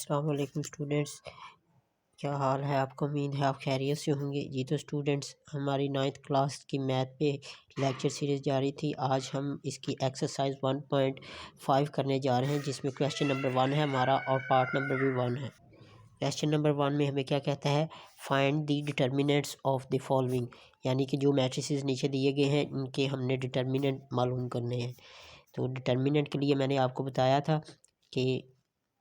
अस्सलाम वालेकुम स्टूडेंट्स, क्या हाल है आपका। उम्मीद है आप खैरियत से होंगे। जी तो स्टूडेंट्स, हमारी 9th क्लास की मैथ पे लेक्चर सीरीज़ जारी थी। आज हम इसकी एक्सरसाइज 1.5 करने जा रहे हैं, जिसमें क्वेश्चन नंबर 1 है हमारा और पार्ट नंबर भी 1 है। क्वेश्चन नंबर 1 में हमें क्या कहता है, find the determinants of the following, यानी कि जो मैट्रिसेस नीचे दिए गए हैं उनके हमने डिटर्मिनेंट मालूम करने हैं। तो डिटर्मिनेंट के लिए मैंने आपको बताया था कि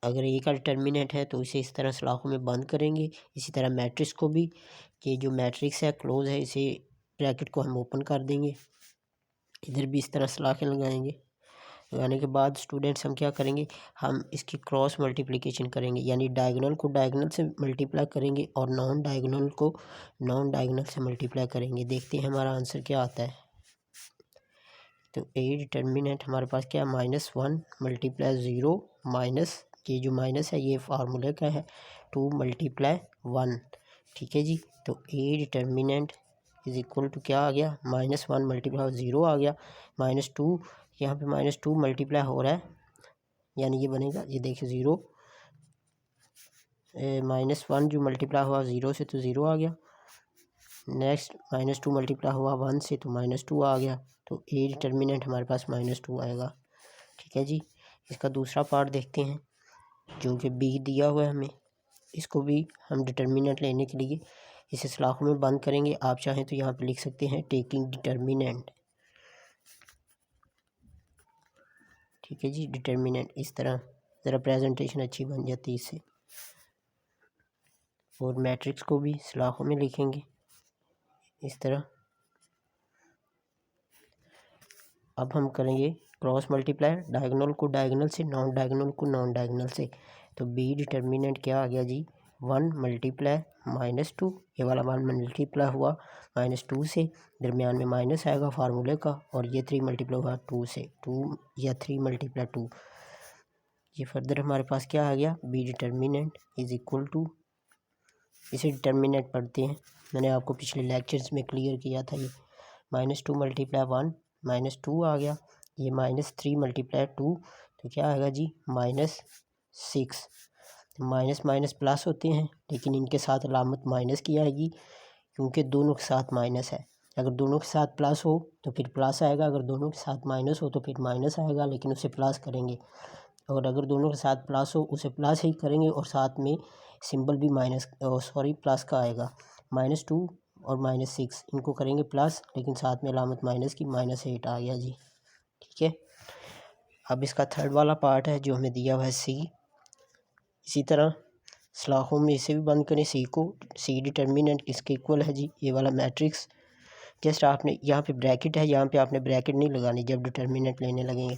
अगर ए का डिटर्मिनेंट है तो इसे इस तरह सलाखों में बंद करेंगे। इसी तरह मैट्रिक्स को भी, कि जो मैट्रिक्स है क्लोज है, इसे ब्रैकेट को हम ओपन कर देंगे। इधर भी इस तरह सलाखें लगाएंगे। लगाने के बाद स्टूडेंट्स हम क्या करेंगे, हम इसकी क्रॉस मल्टीप्लिकेशन करेंगे, यानी डायगोनल को डायगोनल से मल्टीप्लाई करेंगे और नॉन डायगोनल को नॉन डायगोनल से मल्टीप्लाई करेंगे। देखते हैं हमारा आंसर क्या आता है। तो ए डिटर्मिनेंट हमारे पास क्या है, -1 मल्टीप्लाई 0 माइनस, ये जो माइनस है ये फार्मूले का है, 2 मल्टीप्लाई 1। ठीक है जी। तो A determinant is equal to क्या आ गया, -1 मल्टीप्लाई 0 आ गया, -2, यहाँ पे -2 मल्टीप्लाई हो रहा है, यानी ये बनेगा, ये देखिए 0 -1 जो मल्टीप्लाई हुआ 0 से तो 0 आ गया। नेक्स्ट -2 मल्टीप्लाई हुआ 1 से तो -2 आ गया। तो ए डिटर्मिनेंट हमारे पास -2 आएगा। ठीक है जी। इसका दूसरा पार्ट देखते हैं जो कि बी दिया हुआ है हमें। इसको भी हम डिटर्मिनेंट लेने के लिए इसे सलाखों में बंद करेंगे। आप चाहें तो यहाँ पे लिख सकते हैं टेकिंग डिटर्मिनेंट। ठीक है जी, डिटर्मिनेंट इस तरह ज़रा प्रेजेंटेशन अच्छी बन जाती है इससे। और मैट्रिक्स को भी सलाखों में लिखेंगे इस तरह। अब हम करेंगे क्रॉस मल्टीप्लाई, डायगोनल को डायगोनल से, नॉन डायगोनल को नॉन डायगोनल से। तो बी डिटर्मिनेंट क्या आ गया जी, 1 मल्टीप्लाई -2, ये वाला 1 मल्टीप्लाई हुआ -2 से, दरमियान में माइनस आएगा फार्मूले का, और ये 3 मल्टीप्लाई हुआ 2 से, 2 या 3 मल्टीप्लाई 2। ये फर्दर हमारे पास क्या आ गया, B determinant is equal to, इसे डिटर्मिनेंट पढ़ते हैं, मैंने आपको पिछले लेक्चर्स में क्लियर किया था। ये -2 मल्टीप्लाई 1 -2 आ गया, ये -3 मल्टीप्लाई 2 तो क्या आएगा जी, -6। माइनस माइनस प्लस होते हैं, लेकिन इनके साथ अलामत माइनस की आएगी, क्योंकि दोनों के साथ माइनस है। अगर दोनों के साथ प्लस हो तो फिर प्लस आएगा, अगर दोनों के साथ माइनस हो तो फिर माइनस आएगा, लेकिन उसे प्लस करेंगे। और अगर दोनों के साथ प्लस हो उसे प्लस ही करेंगे, और साथ में सिंबल भी प्लस का आएगा। -2 और -6 इनको करेंगे प्लस, लेकिन साथ में अलामत माइनस की, -8 आ गया जी। ठीक है। अब इसका थर्ड वाला पार्ट है जो हमें दिया हुआ है सी। इसी तरह सलाखों में इसे भी बंद करें, सी को, सी डिटर्मिनेंट इसके इक्वल है जी, ये वाला मैट्रिक्स। जस्ट आपने यहाँ पे ब्रैकेट है, यहाँ पे आपने ब्रैकेट नहीं लगानी जब डिटर्मिनेंट लेने लगेंगे।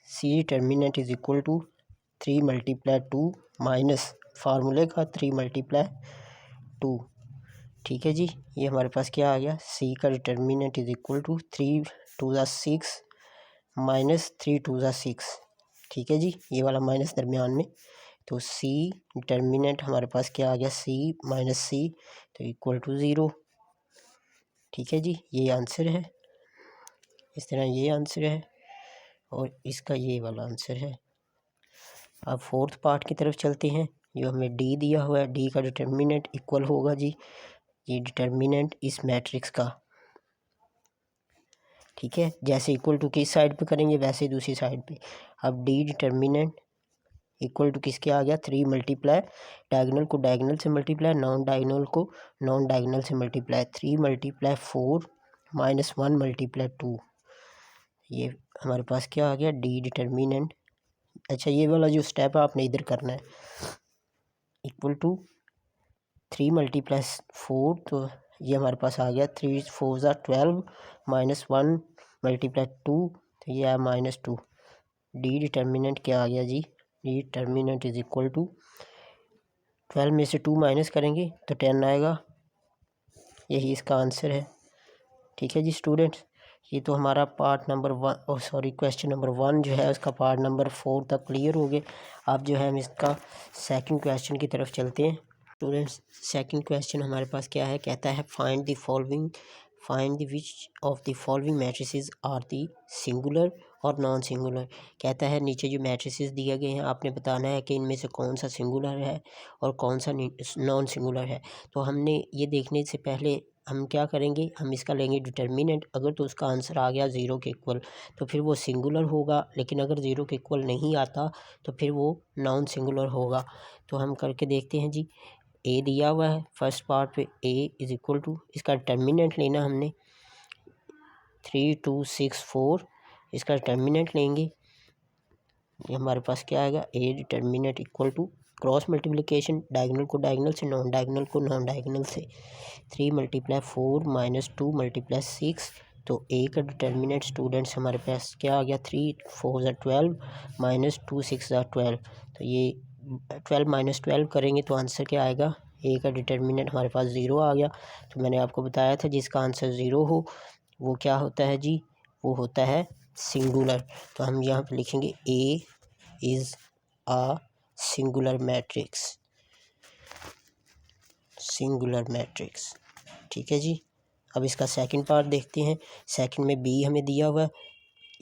C determinant is equal to 3 multiply 2 minus फार्मूले का 3 मल्टीप्लाई 2। ठीक है जी। ये हमारे पास क्या आ गया, सी का डिटर्मिनेंट इज इक्वल टू 3 2 6 -3 2 6। ठीक है जी, ये वाला माइनस दरमियान में। तो सी डिटर्मिनेंट हमारे पास क्या आ गया, सी माइनस सी तो इक्वल टू 0। ठीक है जी, ये आंसर है। इस तरह ये आंसर है और इसका ये वाला आंसर है। अब फोर्थ पार्ट की तरफ चलते हैं, जो हमें डी दिया हुआ है। डी का डिटर्मिनेंट इक्वल होगा जी, ये डिटर्मिनेंट इस मैट्रिक्स का। ठीक है, जैसे इक्वल टू किस साइड पे करेंगे वैसे दूसरी साइड पे। अब डी डिटर्मिनेंट इक्वल टू किसके आ गया, 3 मल्टीप्लाई, डायगोनल को डायगोनल से मल्टीप्लाई, नॉन डायगोनल को नॉन डायगोनल से मल्टीप्लाई, 3 मल्टीप्लाई 4 -1 मल्टीप्लाई 2। ये हमारे पास क्या आ गया, डी डिटर्मिनेंट। अच्छा, ये वाला जो स्टेप है आपने इधर करना है, इक्वल टू 3 मल्टीप्लाई 4, तो ये हमारे पास आ गया 3 4 12 -1 मल्टीप्लाई 2, तो ये है -2। डी डिटर्मिनेंट क्या आ गया जी, D determinant is equal to 12 में से 2 माइनस करेंगे तो 10 आएगा। यही इसका आंसर है। ठीक है जी स्टूडेंट्स, ये तो हमारा पार्ट नंबर 1 क्वेश्चन नंबर 1 जो है उसका पार्ट नंबर 4 तक क्लियर हो गए। अब जो है हम इसका सेकंड क्वेश्चन की तरफ चलते हैं। स्टूडेंट्स, सेकंड क्वेश्चन हमारे पास क्या है, कहता है find the following find the which of the following matrices are the singular और नॉन सिंगुलर। कहता है नीचे जो मैट्रिसेस दिए गए हैं आपने बताना है कि इनमें से कौन सा सिंगुलर है और कौन सा नॉन सिंगुलर है। तो हमने ये देखने से पहले हम क्या करेंगे, हम इसका लेंगे डिटर्मिनेंट। अगर तो उसका आंसर आ गया ज़ीरो के इक्वल तो फिर वो सिंगुलर होगा, लेकिन अगर ज़ीरो के इक्वल नहीं आता तो फिर वो नॉन सिंगुलर होगा। तो हम करके देखते हैं जी। ए दिया हुआ है फर्स्ट पार्ट पे, ए इज़ इक्वल टू, इसका डिटर्मिनेंट लेना हमने 3 2 6 4, इसका डिटर्मिनेंट लेंगे। ये हमारे पास क्या आएगा, A determinant equal to cross multiplication, diagonal को डायगोनल से, नॉन डायगोनल को नॉन डायगोनल से। 3 × 4 - 2 × 6। तो ए का डिटर्मिनेंट स्टूडेंट्स हमारे पास क्या आ गया, 3 4 = 12 - 2 6 = 12। तो ये 12 - 12 करेंगे तो आंसर क्या आएगा, ए का डिटर्मिनेंट हमारे पास ज़ीरो आ गया। तो मैंने आपको बताया था जिसका आंसर ज़ीरो हो वो क्या होता है जी, वो होता है सिंगुलर। तो हम यहाँ पे लिखेंगे A is a singular matrix, singular matrix. ठीक है जी। अब इसका सेकंड पार्ट देखते हैं। सेकंड में बी हमें दिया हुआ है,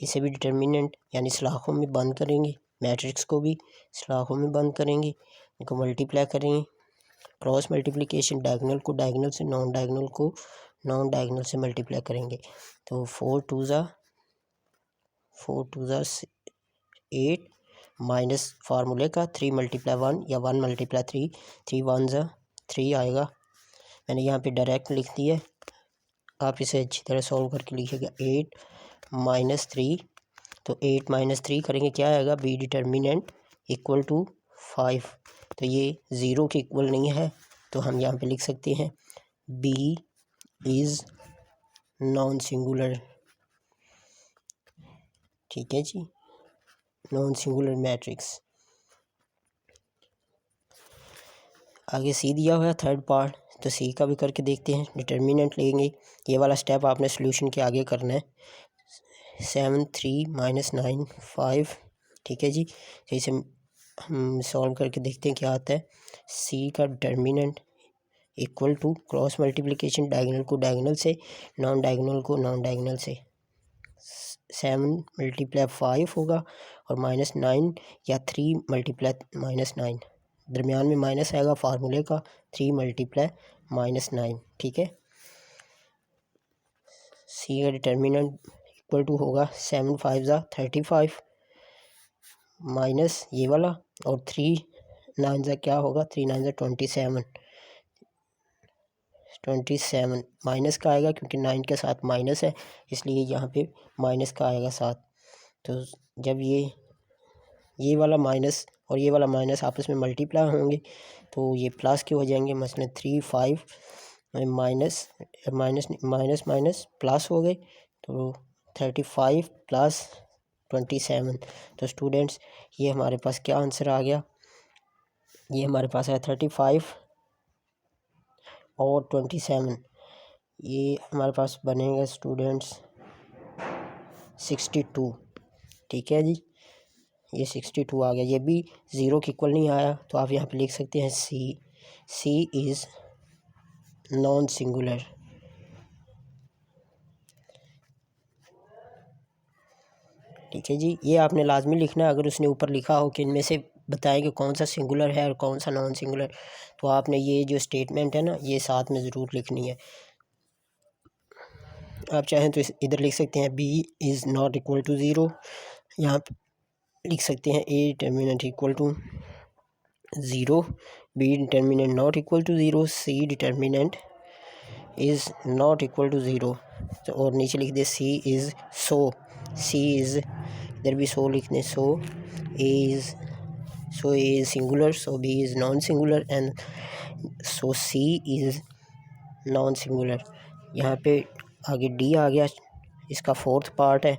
इसे भी डिटर्मिनेंट यानी सलाखों में बंद करेंगे, मैट्रिक्स को भी सलाखों में बंद करेंगे, इनको मल्टीप्लाई करेंगे, क्रॉस मल्टीप्लिकेशन, डायगोनल को डायगोनल से, नॉन डायगोनल को नॉन डायगोनल से मल्टीप्लाई करेंगे। तो 4 2 = 8 माइनस फार्मूले का 3 × 1 या 1 × 3, 3 1 = 3 आएगा। मैंने यहाँ पे डायरेक्ट लिख दिया, आप इसे अच्छी तरह सॉल्व करके लिखिएगा। 8 - 3, तो 8 - 3 करेंगे क्या आएगा, बी डिटर्मिनेंट इक्वल टू 5। तो ये ज़ीरो के इक्वल नहीं है, तो हम यहाँ पे लिख सकते हैं बी इज़ नॉन सिंगुलर। ठीक है जी, नॉन सिंगुलर मैट्रिक्स। आगे सी दिया हुआ है थर्ड पार्ट, तो सी का भी करके देखते हैं। डिटर्मिनेंट लेंगे, ये वाला स्टेप आपने सॉल्यूशन के आगे करना है। 7 3 - 9 5। ठीक है जी, तो इसे हम सॉल्व करके देखते हैं क्या आता है। सी का determinant equal to cross multiplication, diagonal को डायगोनल से, नॉन डायगोनल को नॉन डायगोनल से। 7 × 5 होगा और -9 या 3 × -9, दरमियान में माइनस आएगा फार्मूले का, 3 × -9। ठीक है, सी का डिटर्मिनेंट इक्वल टू होगा 7 5 = 35 माइनस ये वाला, और 3 9 क्या होगा, 3 9 = 27 माइनस का आएगा क्योंकि 9 के साथ माइनस है, इसलिए यहाँ पे माइनस का आएगा साथ। तो जब ये वाला माइनस और ये वाला माइनस आपस में मल्टीप्लाई होंगे तो ये प्लस के हो जाएंगे। मसलन 3 5 minus minus minus minus plus हो गए, तो 35 + 27। तो स्टूडेंट्स ये हमारे पास क्या आंसर आ गया, ये हमारे पास है 35 और 27, ये हमारे पास बनेगा स्टूडेंट्स 62। ठीक है जी, ये 62 आ गया। ये भी ज़ीरो के इक्वल नहीं आया, तो आप यहाँ पे लिख सकते हैं सी इज़ नॉन सिंगुलर। ठीक है जी, ये आपने लाजमी लिखना है। अगर उसने ऊपर लिखा हो कि इनमें से बताएं कि कौन सा सिंगुलर है और कौन सा नॉन सिंगुलर, तो आपने ये जो स्टेटमेंट है ना ये साथ में ज़रूर लिखनी है। आप चाहें तो इधर लिख सकते हैं B is not equal to zero, यहाँ पे लिख सकते हैं A determinant equal to zero, B determinant not equal to zero, C determinant is not equal to zero. तो और नीचे लिख दे सी इज़ इधर भी सो लिख दें, so A is singular, so B is non singular and so C is non singular. यहाँ पे आगे डी आ गया, इसका फोर्थ पार्ट है।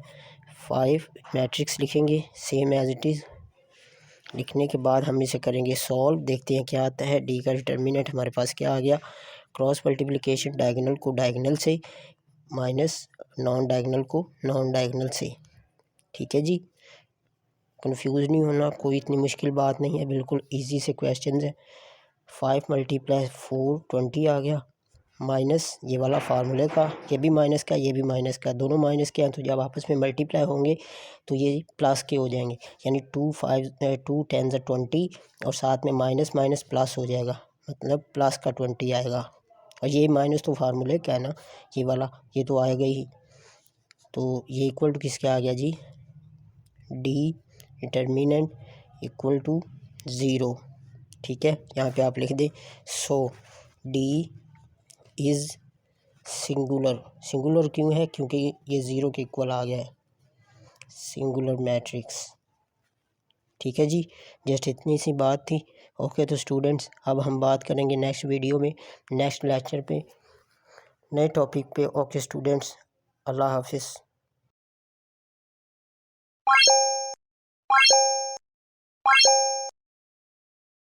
5 मैट्रिक्स लिखेंगे सेम एज इट इज़, लिखने के बाद हम इसे करेंगे सॉल्व, देखते हैं क्या आता है। डी का डिटर्मिनेंट हमारे पास क्या आ गया, क्रॉस मल्टीप्लिकेशन, डायगोनल को डायगोनल से माइनस नॉन डायगोनल को नॉन डायगोनल से। ठीक है जी, कंफ्यूज नहीं होना, कोई इतनी मुश्किल बात नहीं है, बिल्कुल इजी से क्वेश्चन है। 5 × 4 20 आ गया, माइनस ये वाला फार्मूले का, ये भी माइनस का, ये भी माइनस का, दोनों माइनस के हैं तो जब आपस में मल्टीप्लाई होंगे तो ये प्लस के हो जाएंगे, यानी 2 10 20 और साथ में माइनस माइनस प्लस हो जाएगा, मतलब प्लस का 20 आएगा। और ये माइनस तो फार्मूले का है ना, ये वाला, ये तो आएगा ही। तो ये इक्वल टू किसके आ गया जी, डी डिटर्मिनेंट इक्वल टू 0। ठीक है, यहाँ पे आप लिख दें सो डी इज़ सिंगुलर। सिंगुलर क्यों है, क्योंकि ये 0 के इक्वल आ गया है, सिंगुलर मैट्रिक्स। ठीक है जी, जस्ट इतनी सी बात थी। ओके तो स्टूडेंट्स, अब हम बात करेंगे नेक्स्ट वीडियो में, नेक्स्ट लेक्चर पे, नए टॉपिक पे। ओके स्टूडेंट्स, अल्लाह हाफिज़।